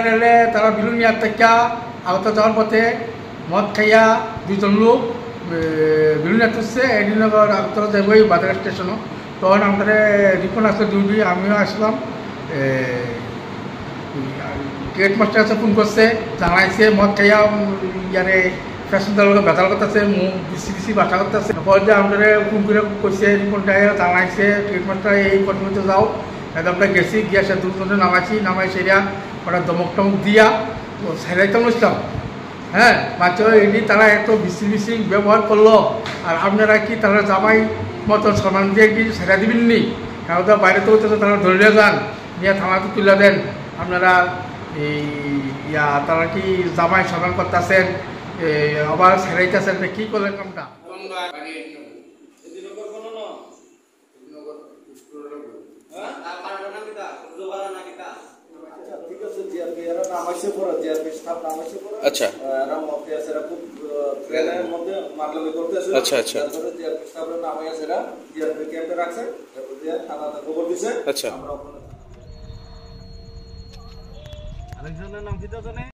রেলে তারা বিলুনিয়ার থেকে আহত যাওয়ার পথে মদ খাইয়া দুজন লোক বিলুনিয়া তুলছে এডিনগর আগতলা যাবো এই বাজার স্টেশনও তখন আমাদের রিপন আসলে ডিউটি আমিও আসলাম গেট মাস্টার কাছে ফোন করছে জানাইছে মদ খাইয়া ইয়ারে প্যাসেঞ্জার লোক বেতাল করতেছে মুখ বিসি বিসি বাসা করতেছে পরে যে আমাদের ফোন করে কইছে রিপনটা জানাইছে গেট মাস্টার এই কর্মীতে যাও আমরা গেছি গিয়া সে দুজনে নামাই সেরিয়া ওটা দমক টমক দিয়া সেরাইতাম ইসলাম হ্যাঁ মাত্র এটি তারা এত বিসি ব্যবহার করলো আর আপনারা কি তারা জামাই মতো সম্মান দিয়ে কি সেরা দিবেন নি তো বাইরে তো তারা ধরে যান নিয়ে থানাতে তুলে দেন আপনারা এই তারা কি জামাই সম্মান করতেছেন আবার সেরাইতেছেন কি করলেন কামটা আচ্ছা আচ্ছা আচ্ছা আচ্ছা